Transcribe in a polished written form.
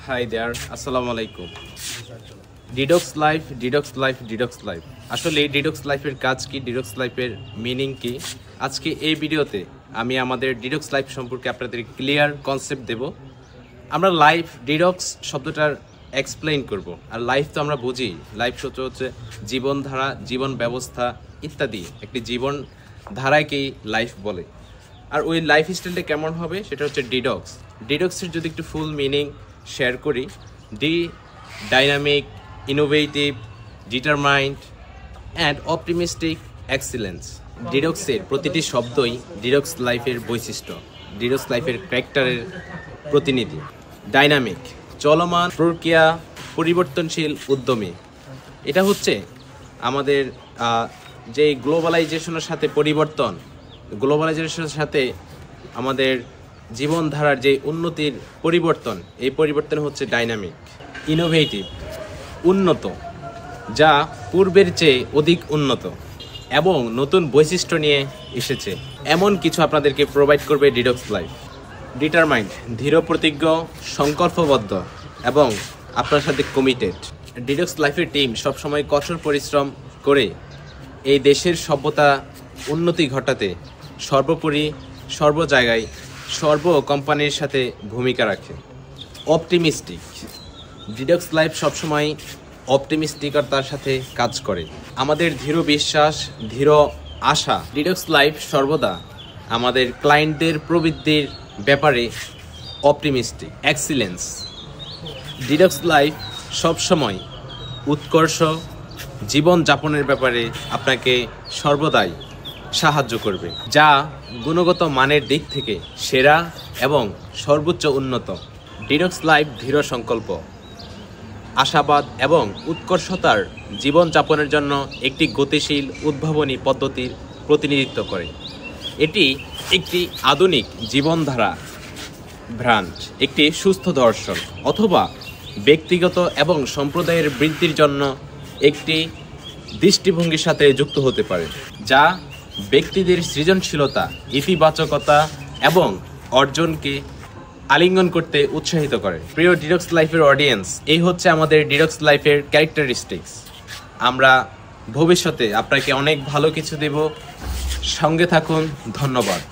Hi there, আসসালামু আলাইকুম। ডিডক্স life, ডিডক্স life, ডিডক্স life. আসলে ডিডক্স লাইফের কাজ কি, ডিডক্স লাইফের মিনিং কি, আজকে এই ভিডিওতে আমি আমাদের ডিডক্স লাইফ সম্পর্কে আপনাদের ক্লিয়ার কনসেপ্ট দেব। আমরা লাইফ ডিডক্স শব্দটার এক্সপ্লেইন করব। আর লাইফ তো আমরা বুঝি, লাইফ হচ্ছে জীবনধারা, জীবন ব্যবস্থা ইত্যাদি। একটি জীবন ধারাকেই লাইফ বলে। আর ওই লাইফ স্টাইলটা কেমন হবে সেটা হচ্ছে ডিডক্স। ডিডক্সের যদি একটু ফুল মিনিং শেয়ার করি, dynamic, innovative, determined and optimistic excellence. ডিডক্সের প্রতিটি শব্দই ডিডক্স লাইফের বৈশিষ্ট্য, ডিডক্স লাইফের ক্যারেক্টারের প্রতিনিধি। ডাইনামিক, চলমান প্রক্রিয়া, পরিবর্তনশীল, উদ্যমী। এটা হচ্ছে আমাদের যে গ্লোবালাইজেশনের সাথে গ্লোবালাইজেশনের সাথে আমাদের জীবনধারার যে উন্নতির পরিবর্তন, এই পরিবর্তন হচ্ছে ডাইনামিক। ইনোভেটিভ, উন্নত, যা পূর্বের চেয়ে অধিক উন্নত এবং নতুন বৈশিষ্ট্য নিয়ে এসেছে, এমন কিছু আপনাদেরকে প্রোভাইড করবে ডিডক্স লাইফ। ডিটারমাইন্ড, দৃঢ় প্রতিজ্ঞ, সংকল্পবদ্ধ এবং আপনার সাথে কমিটেড। ডিডক্স লাইফের টিম সবসময় কঠোর পরিশ্রম করে এই দেশের সভ্যতা উন্নতি ঘটাতে সর্বোপরি, সর্ব জায়গায়, সর্ব কোম্পানির সাথে ভূমিকা রাখে। অপটিমিস্টিক, ডিডক্স লাইফ সবসময় অপটিমিস্টিকতার সাথে কাজ করে। আমাদের দৃঢ় বিশ্বাস, দৃঢ় আশা। ডিডক্স লাইফ সর্বদা আমাদের ক্লায়েন্টদের প্রবৃদ্ধির ব্যাপারে অপটিমিস্টিক। এক্সিলেন্স, ডিডক্স লাইফ সবসময় উৎকর্ষ জীবনযাপনের ব্যাপারে আপনাকে সর্বদাই সাহায্য করবে, যা গুণগত মানের দিক থেকে সেরা এবং সর্বোচ্চ উন্নত। ডিডক্স লাইফ দৃঢ় সংকল্প, আশাবাদ এবং উৎকর্ষতার জীবনযাপনের জন্য একটি গতিশীল উদ্ভাবনী পদ্ধতির প্রতিনিধিত্ব করে। এটি একটি আধুনিক জীবনধারা, ব্র্যান্ড, একটি সুস্থ দর্শন অথবা ব্যক্তিগত এবং সম্প্রদায়ের বৃদ্ধির জন্য একটি দৃষ্টিভঙ্গির সাথে যুক্ত হতে পারে, যা ব্যক্তিদের সৃজনশীলতা, ইতিবাচকতা এবং অর্জনকে আলিঙ্গন করতে উৎসাহিত করে। প্রিয় ডিডক্স লাইফের অডিয়েন্স, এই হচ্ছে আমাদের ডিডক্স লাইফের ক্যারেক্টারিস্টিক্স। আমরা ভবিষ্যতে আপনাকে অনেক ভালো কিছু দেব, সঙ্গে থাকুন। ধন্যবাদ।